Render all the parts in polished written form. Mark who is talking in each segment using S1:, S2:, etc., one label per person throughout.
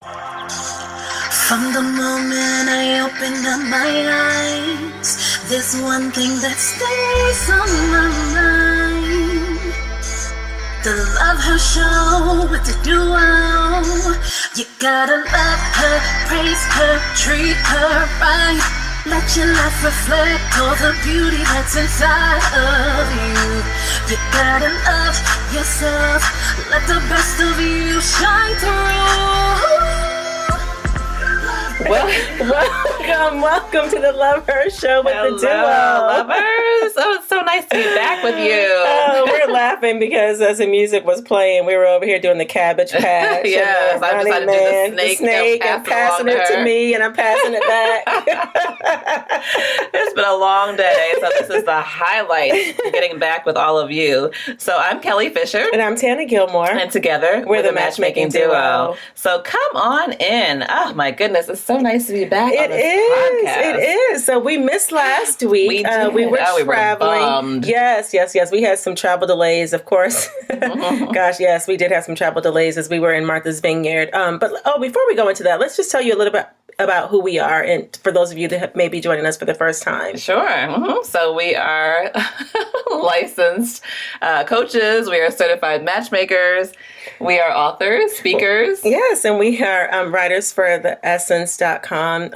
S1: From the moment I open up my eyes, there's one thing that stays on my mind. The Love Her Show with the duo. You gotta love her, praise her, treat her right. Let your life reflect all the beauty that's inside of you. You gotta love yourself, let the best of you shine through.
S2: Welcome to the Love Her Show with the duo.
S3: Lovers. Oh, it's so nice to be back with you.
S2: We're laughing because as the music was playing, we were over here doing the Cabbage Patch.
S3: Yes, I decided to do the snake
S2: and passing it to me, and I'm passing it back.
S3: It's been a long day, so this is the highlight, getting back with all of you. So I'm Kelly Fisher.
S2: And I'm Tana Gilmore.
S3: And together, we're the matchmaking duo. So come on in. Oh, my goodness. It's so nice to be back on this podcast.
S2: It is. So we missed last week.
S3: We did.
S2: We were traveling.
S3: Bummed.
S2: Yes. We had some travel delays, of course. Gosh, yes, we did have some travel delays as we were in Martha's Vineyard. But before we go into that, let's just tell you a little bit about who we are, and for those of you that may be joining us for the first time.
S3: Sure. So we are licensed coaches. We are certified matchmakers. We are authors, speakers.
S2: Yes, and we are writers for the Essence.com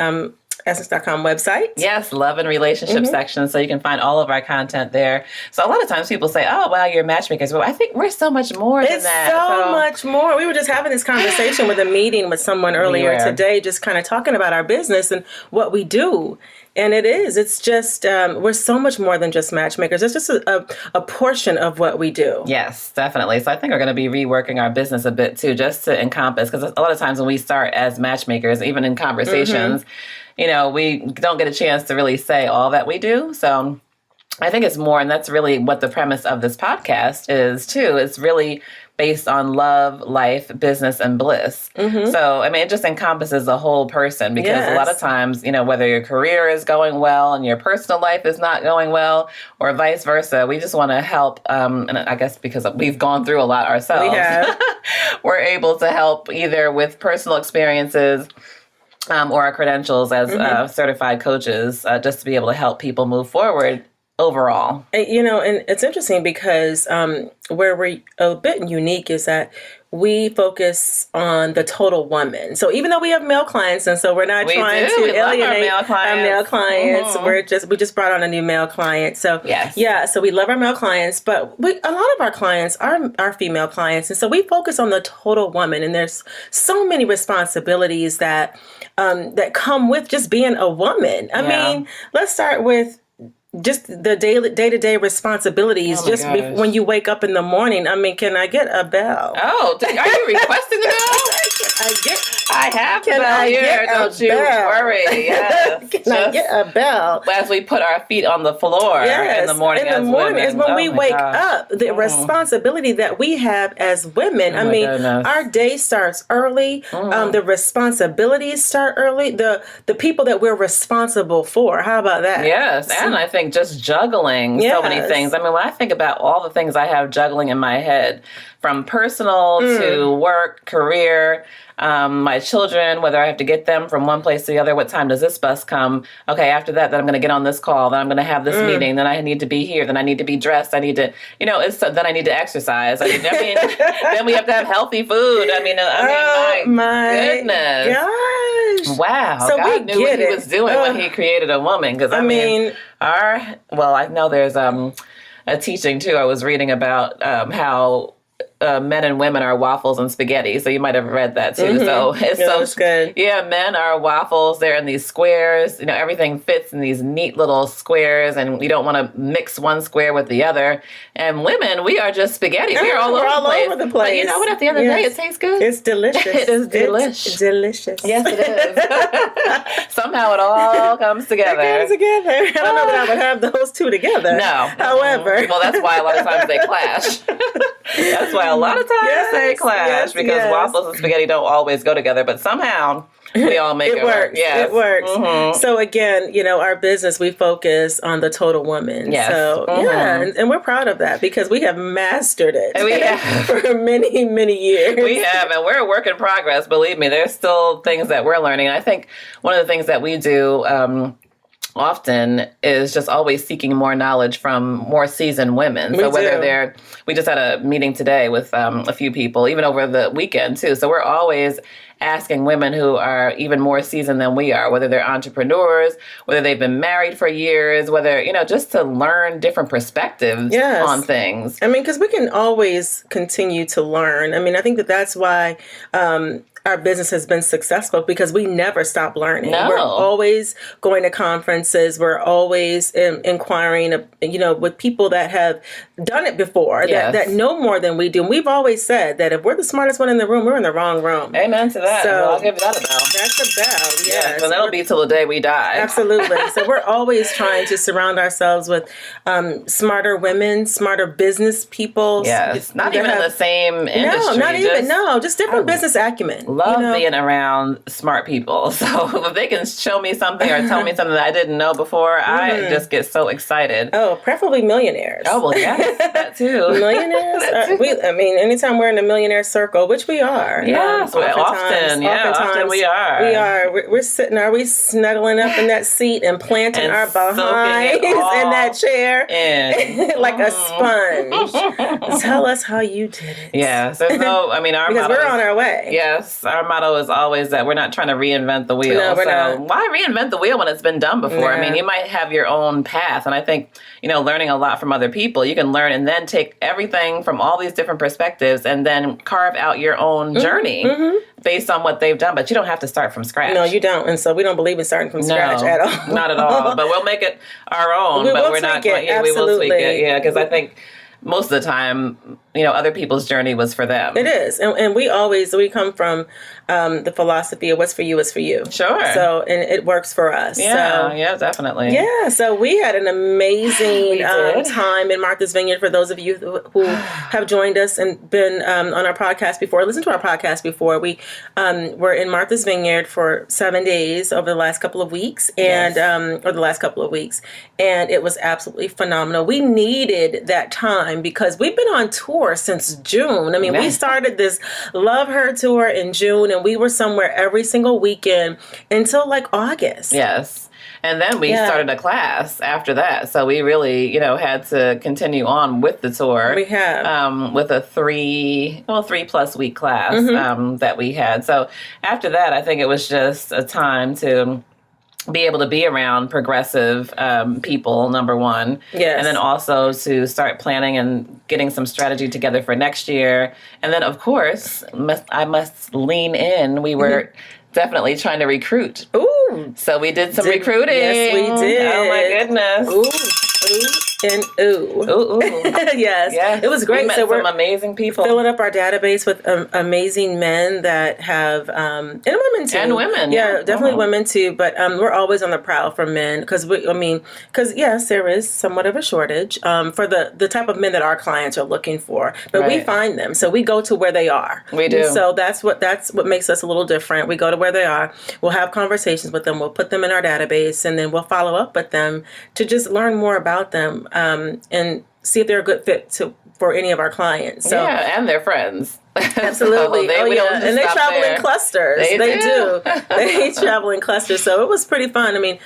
S2: website.
S3: Yes, love and relationship section. So you can find all of our content there. So a lot of times people say, oh, wow, you're matchmakers. But I think we're so much more than that.
S2: It's so much more. We were just having this conversation with a meeting with someone earlier today, just kind of talking about our business and what we do. And it's just, we're so much more than just matchmakers. It's just a portion of what we do.
S3: Yes, definitely. So I think we're going to be reworking our business a bit too, just to encompass, because a lot of times when we start as matchmakers, even in conversations, we don't get a chance to really say all that we do. So I think it's more, and that's really what the premise of this podcast is too. It's really based on love, life, business, and bliss. So, it just encompasses the whole person, because a lot of times, whether your career is going well and your personal life is not going well, or vice versa, we just want to help. And I guess because we've gone through a lot ourselves,
S2: we have.
S3: We're able to help either with personal experiences, or our credentials as certified coaches, just to be able to help people move forward overall.
S2: And it's interesting because where we're a bit unique is that we focus on the total woman. So even though we have male clients, and so we're not trying to alienate our male clients, we just brought on a new male client. So so we love our male clients, but a lot of our clients are female clients, and so we focus on the total woman. And there's so many responsibilities that that come with just being a woman. I mean, let's start with just the day-to-day responsibilities. When you wake up in the morning, can I get a bell?
S3: Oh, are you requesting the bell? I have the bell here. Don't you worry. Yes.
S2: Can I get a bell?
S3: As we put our feet on the floor in the morning.
S2: In the morning is when we wake up. The responsibility that we have as women. Our day starts early. The responsibilities start early. The people that we're responsible for. How about that?
S3: Yes, and I think just juggling so many things. When I think about all the things I have juggling in my head, from personal to work, career, my children, whether I have to get them from one place to the other, what time does this bus come? Okay, after that, then I'm going to get on this call, then I'm going to have this meeting, then I need to be here, then I need to be dressed, I need to, then I need to exercise. Then we have to have healthy food. My goodness.
S2: Gosh.
S3: Wow.
S2: So
S3: God knew what he was doing when he created a woman. Because I know there's a teaching too. I was reading about how men and women are waffles and spaghetti. So you might have read that too. So it's
S2: good.
S3: Yeah, men are waffles. They're in these squares. Everything fits in these neat little squares, and we don't want to mix one square with the other. And women, we are just spaghetti. We're all over the place. But you know what? At the end of the day, it tastes good.
S2: It's delicious.
S3: It is delicious.
S2: It's delicious.
S3: Yes, it is. Somehow it all comes together.
S2: It comes together. I don't know that I would have those two together.
S3: No.
S2: However.
S3: Well, that's why a lot of times they clash. That's why a lot of times they clash because waffles and spaghetti don't always go together, but somehow we all make it work. Yes.
S2: It works. So again, our business, we focus on the total woman.
S3: Yes.
S2: So and we're proud of that because we have mastered it for many, many years.
S3: We have, and we're a work in progress. Believe me, there's still things that we're learning. I think one of the things that we do often is just always seeking more knowledge from more seasoned women. So whether we just had a meeting today with a few people, even over the weekend too. So we're always asking women who are even more seasoned than we are, whether they're entrepreneurs, whether they've been married for years, whether, just to learn different perspectives on things.
S2: I mean, because we can always continue to learn. I mean, I think that's why our business has been successful because we never stop learning.
S3: No.
S2: We're always going to conferences. We're always inquiring, with people that have done it before, that know more than we do. And we've always said that if we're the smartest one in the room, we're in the wrong room.
S3: Amen to that. So I'll give that a bell.
S2: That's a bell, yes.
S3: And that'll be till the day we die.
S2: Absolutely. So we're always trying to surround ourselves with smarter women, smarter business people.
S3: Yes. Not even in the same industry.
S2: Just different business acumen.
S3: Love being around smart people. So if they can show me something or tell me something that I didn't know before, I just get so excited.
S2: Oh, preferably millionaires.
S3: Oh, well, yes, that too.
S2: Millionaires? Anytime we're in a millionaire circle, which we are.
S3: Yes, often we are.
S2: We are. We're sitting, are we snuggling up in that seat and planting our behinds in that chair like a sponge? Tell us how you did it.
S3: Yes, there's our
S2: because we're on our way.
S3: Yes. Our motto is always that we're not trying to reinvent the wheel.
S2: No, we're not.
S3: Why reinvent the wheel when it's been done before? I mean, you might have your own path. And I think, learning a lot from other people, you can learn and then take everything from all these different perspectives and then carve out your own journey based on what they've done. But you don't have to start from scratch.
S2: No, you don't. And so we don't believe in starting from scratch at all.
S3: Not at all. But we'll make it our own. We will tweak it. Yeah, because I think most of the time, other people's journey was for them.
S2: It is. And we come from the philosophy of what's for you is for you.
S3: Sure.
S2: So, and it works for us.
S3: Yeah, definitely.
S2: Yeah. So we had an amazing time in Martha's Vineyard. For those of you who have joined us and been on our podcast before, listened to our podcast before, we were in Martha's Vineyard for 7 days over the last couple of weeks and it was absolutely phenomenal. We needed that time because we've been on tour since June. I mean, we started this Love Her tour in June and we were somewhere every single weekend until like August.
S3: Yes. And then we started a class after that. So we really, had to continue on with the tour.
S2: We have.
S3: With a 3+ week class that we had. So after that, I think it was just a time to be able to be around progressive people, number one.
S2: Yes.
S3: And then also to start planning and getting some strategy together for next year. And then, of course, I must lean in. We were definitely trying to recruit.
S2: Ooh.
S3: So we did some recruiting.
S2: Yes, we did.
S3: Oh, my goodness.
S2: Ooh. And ooh.
S3: Ooh.
S2: Yes. It was great.
S3: We met some amazing people.
S2: Filling up our database with amazing men that have, and women too.
S3: And women.
S2: Yeah, definitely women too. But we're always on the prowl for men because yes, there is somewhat of a shortage for the type of men that our clients are looking for. But we find them. So we go to where they are.
S3: We do.
S2: And so that's what makes us a little different. We go to where they are. We'll have conversations with them. We'll put them in our database and then we'll follow up with them to just learn more about them. And see if they're a good fit for any of our clients. So,
S3: and their friends.
S2: Absolutely. And they travel in clusters. They do. They travel in clusters. So it was pretty fun. I mean,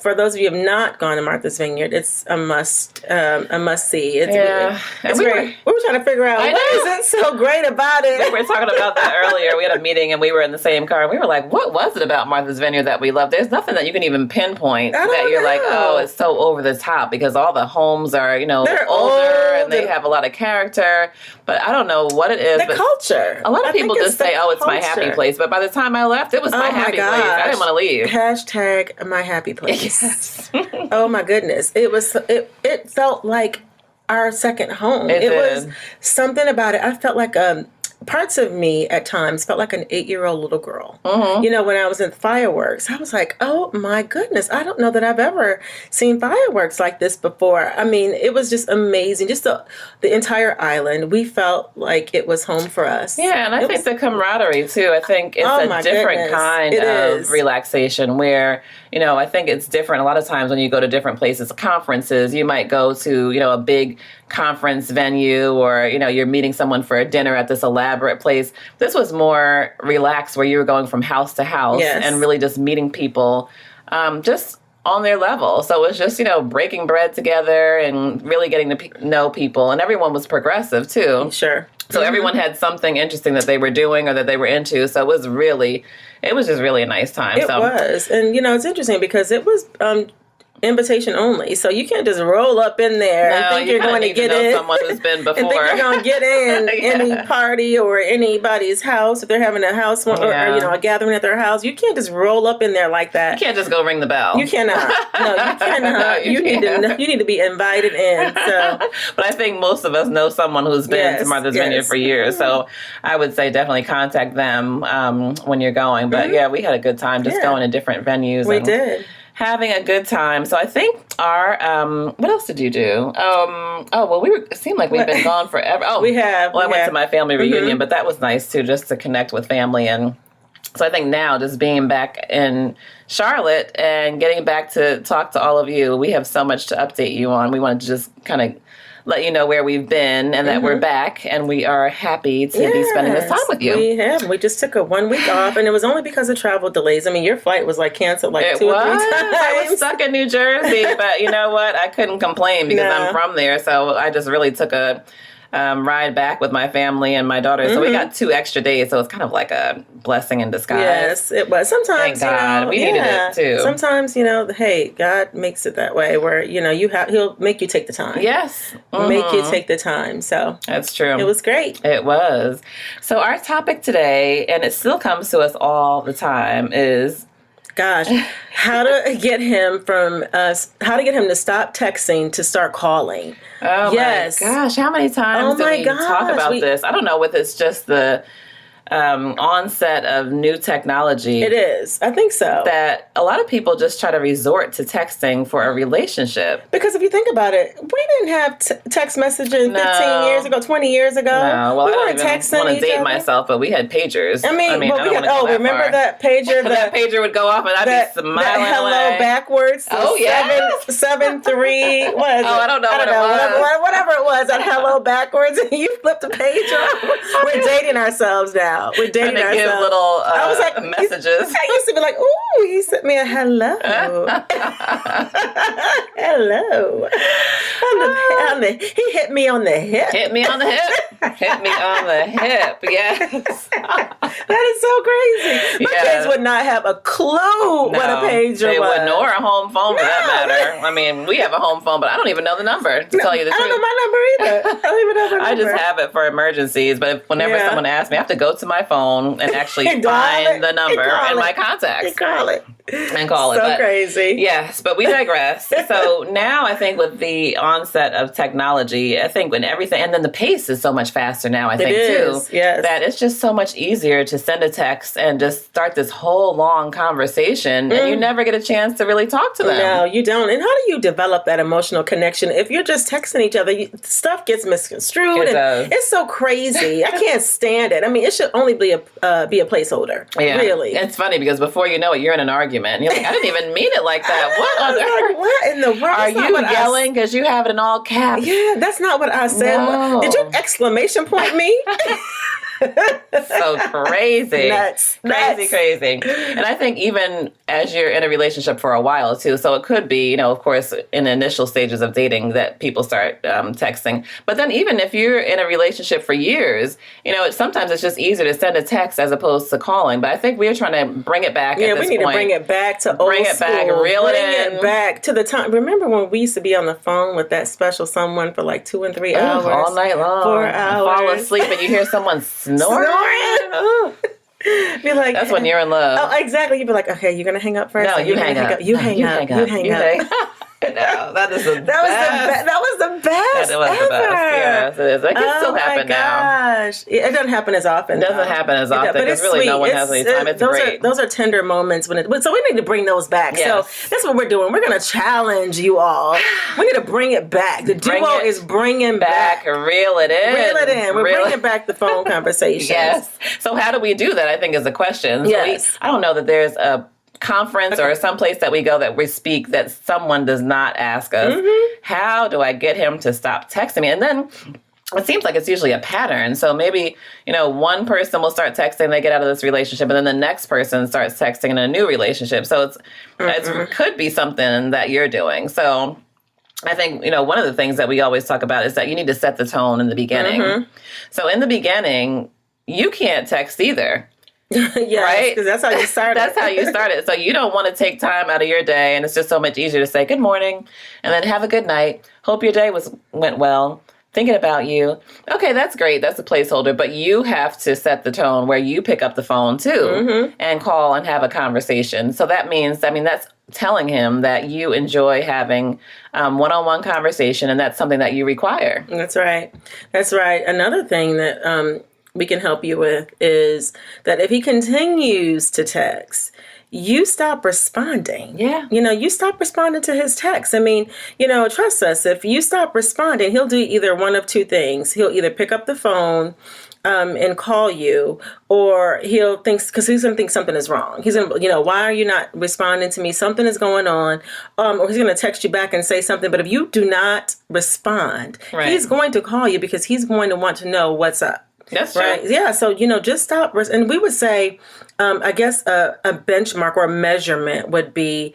S2: for those of you who have not gone to Martha's Vineyard, it's a must see. It's great. We were trying to figure out what is so great about it.
S3: We were talking about that earlier. We had a meeting and we were in the same car and we were like, what was it about Martha's Vineyard that we love? There's nothing that you can even pinpoint that you're like, oh, it's so over the top because all the homes are, they're older and they have a lot of character. But I don't know what it is.
S2: The culture.
S3: A lot of people just say, oh, it's my happy place. But by the time I left, it was my happy place. I didn't want to leave.
S2: Hashtag my happy place.
S3: Yes.
S2: Oh, my goodness. It felt like our second home. It was something about it. I felt like parts of me at times felt like an 8-year-old little girl.
S3: Mm-hmm.
S2: You know, when I was in fireworks, I was like, oh my goodness, I don't know that I've ever seen fireworks like this before. I mean, it was just amazing. Just the entire island. We felt like it was home for us.
S3: Yeah, and I think the camaraderie too. I think it's a different kind of relaxation where, you know, I think it's different. A lot of times when you go to different places, conferences, you might go to, you know, a big conference venue, or, you know, you're meeting someone for a dinner at this elaborate place. This was more relaxed, where you were going from house to house and really just meeting people just on their level. So it was just, you know, breaking bread together and really getting to know people. And everyone was progressive too.
S2: Sure.
S3: So everyone had something interesting that they were doing or that they were into. So it was just really a nice time.
S2: It was. And, you know, it's interesting because it was invitation only. So you can't just roll up in there and think you're going to get in.
S3: Someone who's been before.
S2: And think you're going to get in any party or anybody's house. If they're having a house or, you know, a gathering at their house, you can't just roll up in there like that.
S3: You can't just go ring the bell.
S2: You cannot. No, you cannot. You need to be invited in. So,
S3: but I think most of us know someone who's been to Martha's Vineyard for years. So I would say definitely contact them when you're going. But yeah, we had a good time just going to different venues.
S2: We did.
S3: Having a good time. So I think our what else did you do? It seemed like we've been gone forever. Oh,
S2: we have.
S3: Well, I went to my family reunion, but that was nice too, just to connect with family. And so I think now, just being back in Charlotte and getting back to talk to all of you, we have so much to update you on. We wanted to just kind of let you know where we've been and that we're back, and we are happy to be spending this time with you.
S2: We have. We just took a 1 week off, and it was only because of travel delays. I mean, your flight was like canceled like 2 or 3 times.
S3: I was stuck in New Jersey, but you know what? I couldn't complain because I'm from there, so I just really took a ride back with my family and my daughter. So we got 2 extra days, so it's kind of like a blessing in disguise.
S2: Yes, it was. Sometimes,
S3: thank God, we needed it too.
S2: Sometimes, you know, hey, God makes it that way where, you know, He'll make you take the time.
S3: Yes.
S2: Make you take the time. So
S3: that's true.
S2: It was great.
S3: It was. So our topic today, and it still comes to us all the time, is how to get him to stop texting to start calling. Oh my gosh, how many times do we talk about this? I don't know if it's just the onset of new technology.
S2: It is. I think so.
S3: That a lot of people just try to resort to texting for a relationship.
S2: Because if you think about it, we didn't have text messaging 15 years ago, 20 years ago.
S3: No, well,
S2: we
S3: I don't even want to date myself, but we had pagers.
S2: I mean remember that pager?
S3: That pager would go off and I'd be smiling
S2: that hello
S3: away.
S2: Backwards.
S3: Oh, yeah.
S2: 773. What is it?
S3: I don't know what it was.
S2: Whatever it was, that hello backwards, and you flipped the page off. We're dating ourselves now. We're dating ourselves.
S3: Give little
S2: I was like,
S3: messages.
S2: I used to be like, ooh, he sent me a hello. Hello. He hit me on the hip.
S3: Hit me on the hip. Hit me on the hip. Yes.
S2: That is so crazy. My kids would not have a clue what a pager
S3: they
S2: was.
S3: Wouldn't, or a home phone for that matter. I mean, we have a home phone, but I don't even know the number, to tell you the truth.
S2: I don't know my number either. I don't even know my number.
S3: I just have it for emergencies, but whenever someone asks me, I have to go to my phone and actually find the number and my contacts.
S2: And call it. So crazy.
S3: Yes, but we digress. So now I think with the onset of technology, I think when everything, and then the pace is so much faster now, I think too, that it's just so much easier to send a text and just start this whole long conversation and you never get a chance to really talk to them.
S2: No, you don't. And how do you develop that emotional connection? If you're just texting each other, stuff gets misconstrued. It's so crazy. I can't stand it. I mean, it should only be a placeholder. Yeah. Really.
S3: It's funny because before you know it, you're in an argument. And you're like, I didn't even mean it like that.
S2: What in the world?
S3: Are you yelling because you have it in all caps?
S2: Yeah, that's not what I said.
S3: No.
S2: Did you exclamation point me?
S3: So crazy.
S2: Nuts.
S3: Crazy. And I think even as you're in a relationship for a while too, so it could be, you know, of course, in the initial stages of dating that people start texting. But then even if you're in a relationship for years, you know, sometimes it's just easier to send a text as opposed to calling. But I think we're trying to bring it back at this point.
S2: Yeah, we need to bring it back to old school.
S3: Reel it in.
S2: Bring it back to the time. Remember when we used to be on the phone with that special someone for like 2 and 3 hours?
S3: All night long.
S2: 4 hours.
S3: Fall asleep and you hear someone snoring.
S2: Be like,
S3: that's when you're in love.
S2: Oh, exactly. You'd be like, okay, you're gonna hang up first.
S3: No, you hang up.
S2: You hang up.
S3: No, that is the best.
S2: That was the best.
S3: That was
S2: ever.
S3: the best. Yes, it is. It can still happen now.
S2: Gosh. It doesn't happen as often.
S3: It doesn't happen as often because really no one has any time. It's great.
S2: Those are tender moments so we need to bring those back.
S3: Yes.
S2: So that's what we're doing. We're going to challenge you all. We need to bring it back. The duo is bringing back.
S3: Reel it in.
S2: Reel it in. We're bringing back the phone conversations.
S3: Yes. So how do we do that? I think is the question.
S2: Yes.
S3: I don't know that there's a conference or some place that we go that we speak that someone does not ask us, how do I get him to stop texting me? And then it seems like it's usually a pattern. So maybe, one person will start texting, they get out of this relationship, and then the next person starts texting in a new relationship. So it could be something that you're doing. So I think, one of the things that we always talk about is that you need to set the tone in the beginning. So in the beginning, you can't text either.
S2: Yes, right? Because that's how you started.
S3: That's how you started. So you don't want to take time out of your day, and it's just so much easier to say good morning and then have a good night. Hope your day went well. Thinking about you. Okay, that's great. That's a placeholder. But you have to set the tone where you pick up the phone too and call and have a conversation. So that means, that's telling him that you enjoy having one-on-one conversation, and that's something that you require.
S2: That's right. That's right. Another thing that we can help you with is that if he continues to text, you stop responding.
S3: Yeah.
S2: You stop responding to his texts. Trust us. If you stop responding, he'll do either one of two things. He'll either pick up the phone and call you, or he'll think, because he's going to think something is wrong. He's going to, why are you not responding to me? Something is going on. Or he's going to text you back and say something. But if you do not respond, he's going to call you because he's going to want to know what's up.
S3: That's true.
S2: Right. Yeah. So, just stop. And we would say, I guess a benchmark or a measurement would be,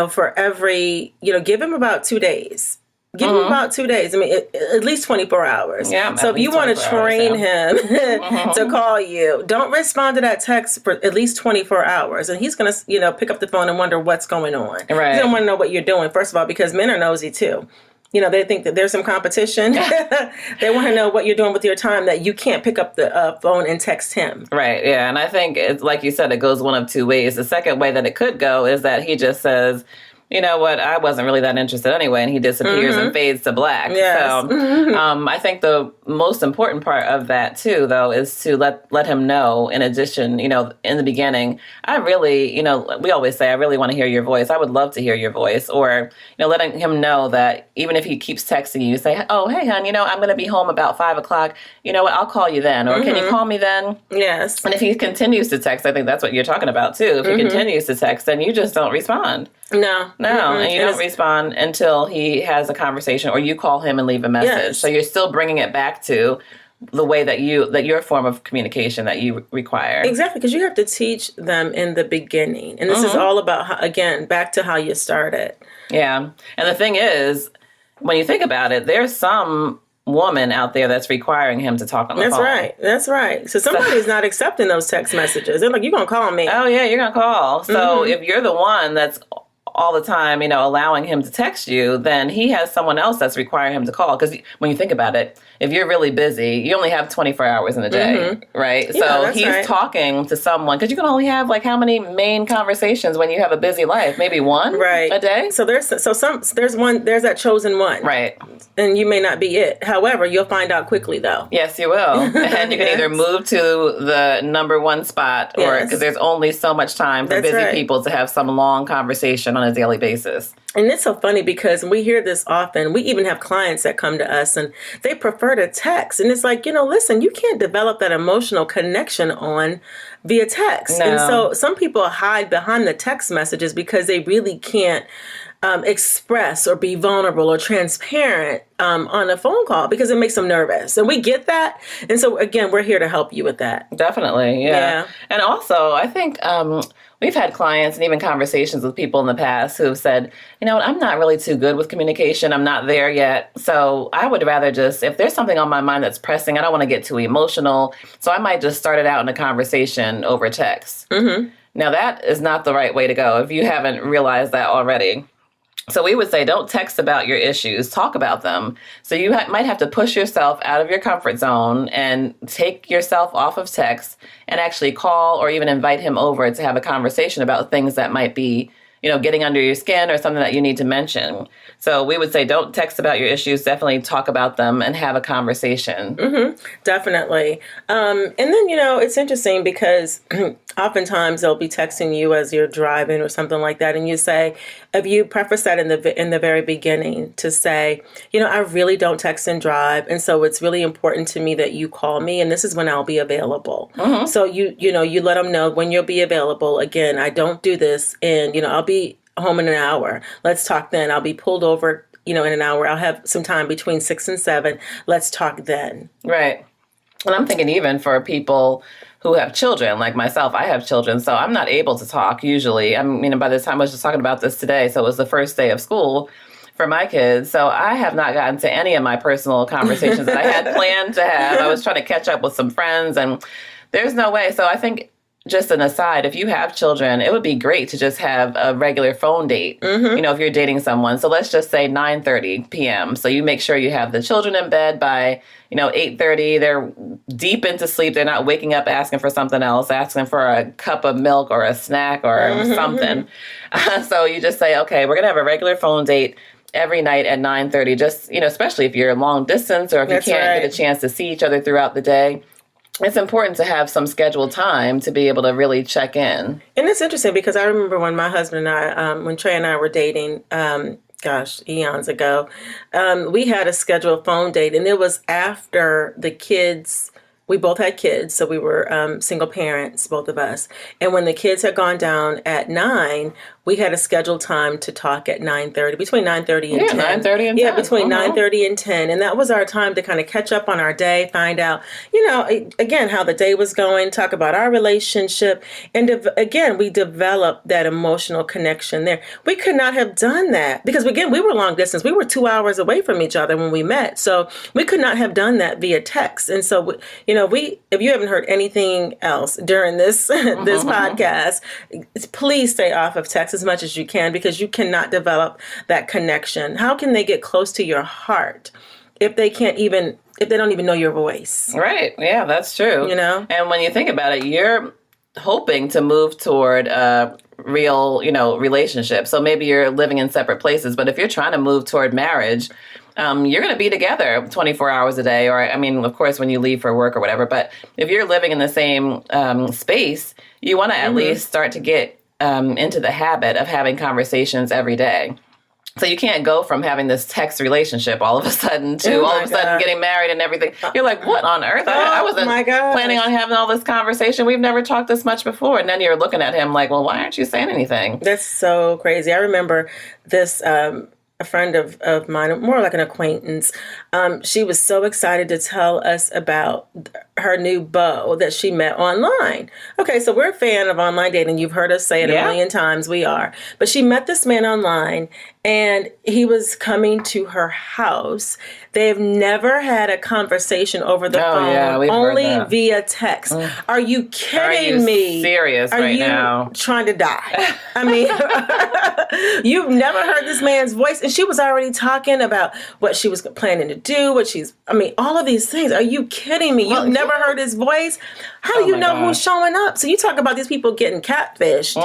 S2: for every, give him about 2 days. Give him about 2 days. At least 24 hours.
S3: Yeah.
S2: So if you want to train him to call you, don't respond to that text for at least 24 hours. And he's going to, pick up the phone and wonder what's going on.
S3: Right.
S2: He's going to want to know what you're doing, first of all, because men are nosy too. They think that there's some competition. They want to know what you're doing with your time, that you can't pick up the phone and text him.
S3: Right, yeah. And I think, it's like you said, it goes one of two ways. The second way that it could go is that he just says, you know what, I wasn't really that interested anyway, and he disappears and fades to black.
S2: Yes.
S3: So I think the most important part of that, too, though, is to let him know, in addition, in the beginning, I really, we always say, I really want to hear your voice. I would love to hear your voice. Or, letting him know that even if he keeps texting you, say, oh, hey, hon, I'm going to be home about 5 o'clock. You know what, I'll call you then. Or can you call me then?
S2: Yes.
S3: And if he continues to text, I think that's what you're talking about, too. If he continues to text, then you just don't respond.
S2: No.
S3: And you don't respond until he has a conversation, or you call him and leave a message.
S2: Yes.
S3: So you're still bringing it back to the way that your form of communication that you require.
S2: Exactly, because you have to teach them in the beginning. And this is all about, again, back to how you started.
S3: Yeah. And the thing is, when you think about it, there's some woman out there that's requiring him to talk on the phone. That's right. So somebody's not accepting those text messages. They're like, you're going to call me. Oh, yeah, you're going to call. So if you're the one that's all the time, allowing him to text you, then he has someone else that's requiring him to call. Because when you think about it, if you're really busy, you only have 24 hours in a day, right?
S2: Yeah,
S3: so he's talking to someone, because you can only have how many main conversations when you have a busy life? Maybe one a day? So there's that chosen one. Right. And you may not be it. However, you'll find out quickly, though. Yes, you will. And you can either move to the number one spot, or because there's only so much time for busy people to have some long conversation on a daily basis. And it's so funny because we hear this often. We even have clients that come to us and they prefer to text. And it's like, listen, you can't develop that emotional connection via text. No. And so some people hide behind the text messages because they really can't express or be vulnerable or transparent on a phone call because it makes them nervous. And we get that. And so, again, we're here to help you with that. Definitely. Yeah. And also, I think we've had clients and even conversations with people in the past who have said, I'm not really too good with communication. I'm not there yet. So I would rather just, if there's something on my mind that's pressing, I don't want to get too emotional. So I might just start it out in a conversation over text. Now, that is not the right way to go if you haven't realized that already. So we would say, don't text about your issues, talk about them. So you might have to push yourself out of your comfort zone and take yourself off of text and actually call or even invite him over to have a conversation about things that might be, getting under your skin or something that you need to mention. So we would say don't text about your issues. Definitely talk about them and have a conversation.
S2: Mm-hmm. Definitely. And then, it's interesting because oftentimes they'll be texting you as you're driving or something like that. And you say, if you preface that in the very beginning to say, I really don't text and drive. And so it's really important to me that you call me. And this is when I'll be available. Mm-hmm. So you let them know when you'll be available. Again, I don't do this. And, I'll be home in an hour. Let's talk then. I'll be pulled over, in an hour. I'll have some time between 6 and 7. Let's talk then.
S3: Right. And I'm thinking even for people who have children, like myself, I have children, so I'm not able to talk usually. I mean, by the time I was just talking about this today, so it was the first day of school for my kids. So I have not gotten to any of my personal conversations that I had planned to have. I was trying to catch up with some friends, and there's no way. So I think, just an aside, if you have children, it would be great to just have a regular phone date, if you're dating someone. So let's just say 9:30 p.m. So you make sure you have the children in bed by, 8:30. They're deep into sleep. They're not waking up asking for something else, asking for a cup of milk or a snack or something. So you just say, okay, we're going to have a regular phone date every night at 9:30, just, especially if you're long distance or if you can't get a chance to see each other throughout the day. It's important to have some scheduled time to be able to really check in.
S2: And it's interesting because I remember when my husband and I, when Trey and I were dating, eons ago, we had a scheduled phone date, and it was after the kids. We both had kids, so we were single parents, both of us. And when the kids had gone down at 9, we had a scheduled time to talk at 9:30, between 9:30 and 10.
S3: 9:30 and 10.
S2: Yeah, between 9:30 and 10. And that was our time to kind of catch up on our day, find out, again, how the day was going, talk about our relationship. And again, we developed that emotional connection there. We could not have done that because, again, we were long distance. We were 2 hours away from each other when we met. So we could not have done that via text. And so, if you haven't heard anything else during this this podcast, please stay off of text as much as you can, because you cannot develop that connection. How can they get close to your heart if they don't even know your voice?
S3: Right. Yeah, that's true. And when you think about it, you're hoping to move toward a real, relationship. So maybe you're living in separate places, but if you're trying to move toward marriage, you're going to be together 24 hours a day. Or, of course, when you leave for work or whatever. But if you're living in the same space, you want to at least start to get into the habit of having conversations every day. So you can't go from having this text relationship all of a sudden to all of a sudden getting married and everything. You're like, what on earth? I wasn't planning on having all this conversation. We've never talked this much before. And then you're looking at him like, well, why aren't you saying anything?
S2: That's so crazy. I remember this a friend of mine, more like an acquaintance, she was so excited to tell us about her new beau that she met online. Okay, so we're a fan of online dating. You've heard us say it a million times. We are. But she met this man online, and he was coming to her house. They've never had a conversation over the phone, only via text. Are you kidding me?
S3: Serious
S2: Are
S3: right
S2: you
S3: now?
S2: Trying to die? I mean, you've never heard this man's voice, and she was already talking about what she was planning to do, all of these things. Are you kidding me? You've never heard his voice? How do you know who's showing up? So you talk about these people getting catfished.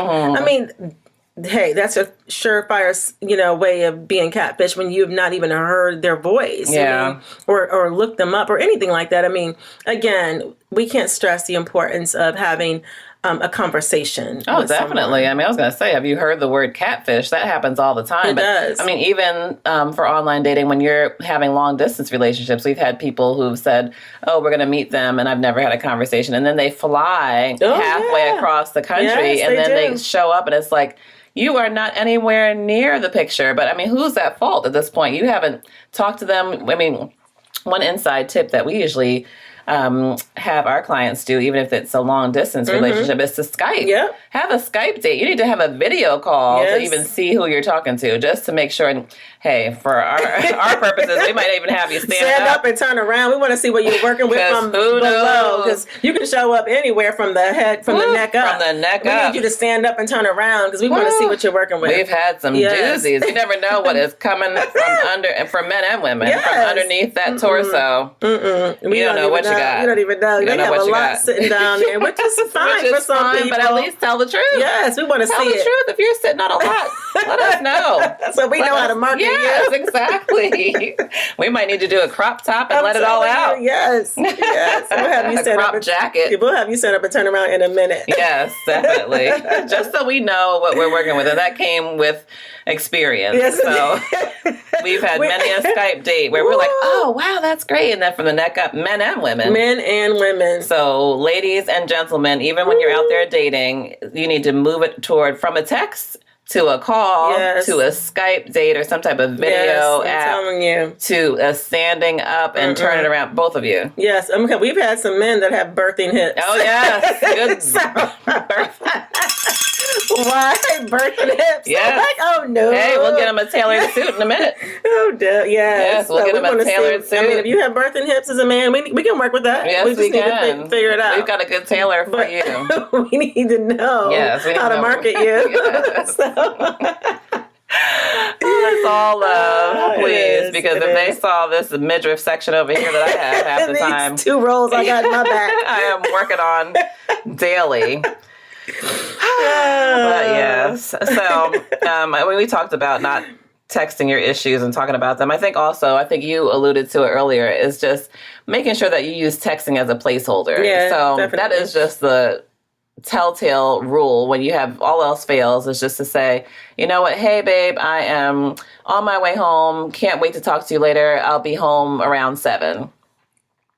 S2: Hey, that's a surefire, way of being catfished when you have not even heard their voice, or looked them up or anything like that. Again, we can't stress the importance of having a conversation.
S3: Oh, definitely.
S2: Someone.
S3: I was going to say, have you heard the word catfish? That happens all the time.
S2: It does.
S3: Even for online dating, when you're having long distance relationships, we've had people who've said, oh, we're going to meet them, and I've never had a conversation. And then they fly halfway across the country, and then they show up, and it's like, you are not anywhere near the picture. But who's at fault at this point? You haven't talked to them. One inside tip that we usually have our clients do, even if it's a long distance relationship, is to Skype.
S2: Yep.
S3: Have a Skype date. You need to have a video call to even see who you're talking to, just to make sure. And hey, for our purposes, we might even have you stand
S2: up and turn around. We want to see what you're working with from below, because you can show up anywhere from the head, from the neck up.
S3: From the neck up.
S2: We need you to stand up and turn around because we want to see what you're working with.
S3: We've had some doozies. You never know what is coming from under, and for men and women, from underneath that torso.
S2: We
S3: you don't know what
S2: know.
S3: you got.
S2: You don't even know. They have a lot sitting down there, which is fine for some people.
S3: But at least tell the truth.
S2: Yes, we want to see it.
S3: Tell the truth. If you're sitting on a lot, let us know.
S2: So we know how to market you.
S3: Yes, exactly. We might need to do a crop top and let it all out.
S2: Yes. We'll have you set up a
S3: jacket.
S2: We'll have you set up and turn around in a minute.
S3: Yes, definitely. Just so we know what we're working with. And that came with experience. Yes. So we've had many a Skype date where we're like, oh, wow, that's great. And then from the neck up, men and women.
S2: Men and women.
S3: So ladies and gentlemen, even when you're out there dating, you need to move it toward from a text to a call, to a Skype date or some type of video app,
S2: I'm telling you.
S3: to a standing up and turn it around, both of you.
S2: Yes, okay. We've had some men that have birthing hips.
S3: Oh, yes. Good birth.
S2: Why? Birthing hips?
S3: Yes.
S2: Like, oh, no.
S3: Hey, we'll get him a tailored suit in a minute.
S2: Oh, yes.
S3: We'll get him a tailored suit.
S2: I mean, if you have birthing hips as a man, we can work with that.
S3: Yes,
S2: we just need to figure it out.
S3: We've got a good tailor for you.
S2: We need to know how to market you.
S3: It's all love, please, because if they saw this midriff section over here that I have half the time,
S2: 2 rolls I got in my back,
S3: I am working on daily. But yes, so when we talked about not texting your issues and talking about them, I think you alluded to it earlier, is just making sure that you use texting as a placeholder.
S2: Yeah,
S3: so
S2: definitely.
S3: That is just the telltale rule when you have all else fails, is just to say, you know what, hey babe, I am on my way home, can't wait to talk to you later, I'll be home around 7.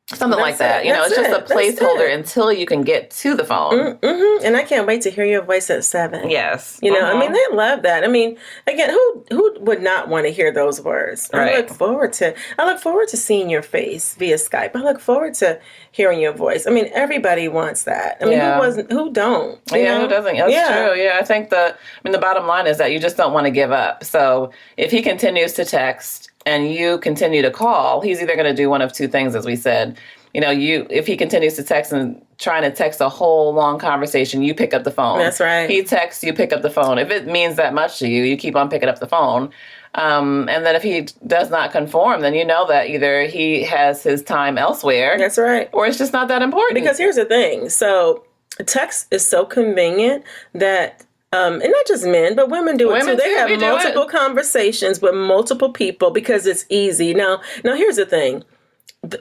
S3: Something like that. It's just a placeholder until you can get to the phone.
S2: Mm-hmm. And I can't wait to hear your voice at 7.
S3: Yes.
S2: I mean, they love that. I mean, again, who would not want to hear those words?
S3: Right.
S2: I look forward to seeing your face via Skype. I look forward to hearing your voice. I mean, everybody wants that. I mean, who don't?
S3: Who doesn't? That's true. Yeah, I think the bottom line is that you just don't want to give up. So if he continues to text and you continue to call, he's either going to do one of 2 things, as we said. If he continues to text and trying to text a whole long conversation, you pick up the phone.
S2: That's right.
S3: He texts, you pick up the phone. If it means that much to you, you keep on picking up the phone. And then if he does not conform, then you know that either he has his time elsewhere.
S2: That's right.
S3: Or it's just not that important.
S2: Because here's the thing. So text is so convenient that and not just men, but women do it too. They have multiple conversations with multiple people because it's easy. Now here's the thing.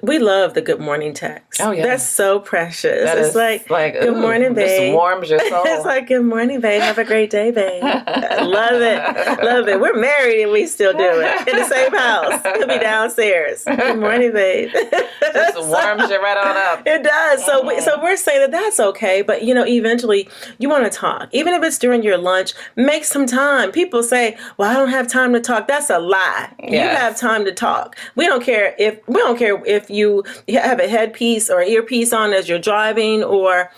S2: We love the good morning text.
S3: Oh, yeah.
S2: That's so precious.
S3: It's like
S2: good morning, babe.
S3: Just warms your soul.
S2: It's like, good morning, babe. Have a great day, babe. Love it. Love it. We're married and we still do it. In the same house. Could be downstairs. Good morning, babe.
S3: Just warms you right on up.
S2: It does. So we're saying that that's okay. But, eventually you want to talk. Even if it's during your lunch, make some time. People say, well, I don't have time to talk. That's a lie. Yes. You have time to talk. We don't care if you have a headpiece or earpiece on as you're driving or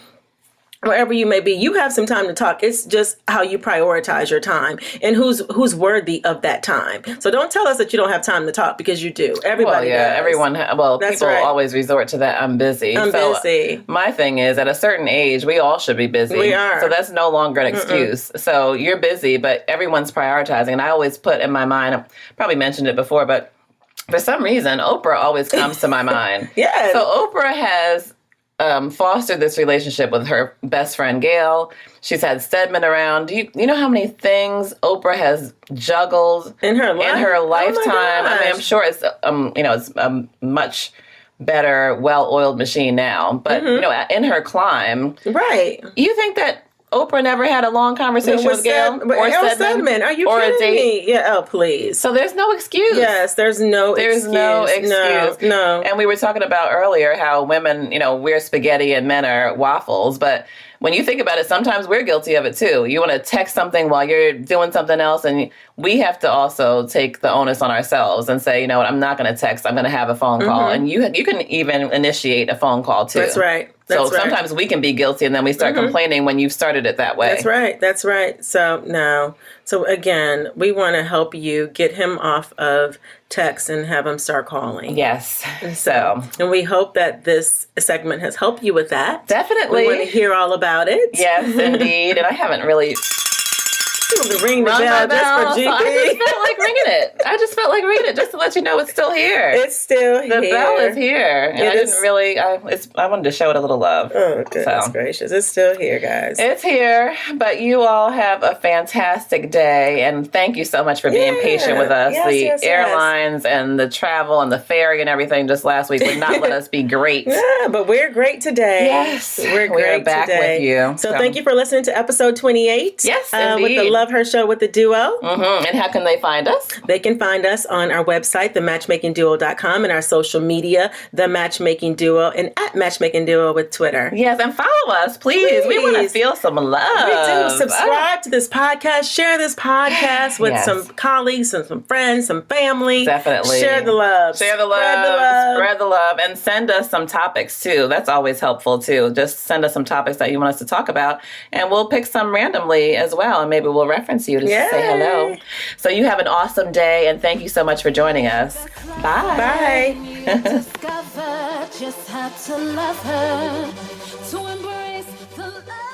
S2: wherever you may be, you have some time to talk. It's just how you prioritize your time and who's worthy of that time. So don't tell us that you don't have time to talk, because you do. Everybody does.
S3: Everyone.
S2: That's
S3: people
S2: right.
S3: always resort to that. I'm busy.
S2: I'm busy.
S3: My thing is, at a certain age, we all should be busy.
S2: We are.
S3: So that's no longer an excuse. So you're busy, but everyone's prioritizing. And I always put in my mind, I probably mentioned it before, but for some reason, Oprah always comes to my mind.
S2: Yes.
S3: So Oprah has fostered this relationship with her best friend, Gail. She's had Stedman around. Do you know how many things Oprah has juggled
S2: in her lifetime?
S3: I mean, I'm sure it's it's a much better, well-oiled machine now. But in her climb,
S2: right?
S3: You think that Oprah never had a long conversation with Gail
S2: or Stedman? Are you kidding me? Yeah. Oh, please.
S3: So there's no excuse.
S2: Yes, there's no excuse. No.
S3: And we were talking about earlier how women, we're spaghetti and men are waffles, but when you think about it, sometimes we're guilty of it too. You want to text something while you're doing something else, and we have to also take the onus on ourselves and say, you know what, I'm not going to text. I'm going to have a phone call. And you can even initiate a phone call too.
S2: That's right.
S3: Sometimes we can be guilty, and then we start complaining when you've started it that way.
S2: That's right. So again, we want to help you get him off of text and have him start calling.
S3: Yes.
S2: And we hope that this segment has helped you with that.
S3: Definitely.
S2: We want to hear all about it.
S3: Yes, indeed. And I haven't really
S2: She wanted to ring the bell just for GP.
S3: I just felt like ringing it just to let you know it's still here.
S2: It's still here.
S3: The bell is here. And I wanted to show it a little love.
S2: Oh, goodness gracious. It's still here, guys.
S3: It's here, but you all have a fantastic day, and thank you so much for being patient with us.
S2: Yes,
S3: airlines and the travel and the ferry and everything just last week would not let us be great.
S2: Yeah, but we're great today.
S3: Yes.
S2: We're great
S3: back
S2: today.
S3: with you.
S2: So thank you for listening to episode 28.
S3: Yes,
S2: with the Love Her Show with the duo.
S3: Mm-hmm. And how can they find us?
S2: They can find us on our website, thematchmakingduo.com, and our social media, The Matchmaking Duo, and at Matchmaking Duo with Twitter.
S3: Yes, and follow us, please. We want to feel some love.
S2: We do. Subscribe to this podcast. Share this podcast with some colleagues and some friends, some family.
S3: Definitely.
S2: Share the love.
S3: Share the love. Spread the love. And send us some topics, too. That's always helpful, too. Just send us some topics that you want us to talk about, and we'll pick some randomly as well, and maybe we'll reference you to say hello. So you have an awesome day, and thank you so much for joining us. Bye.
S1: Discover just how to love her, to embrace the love.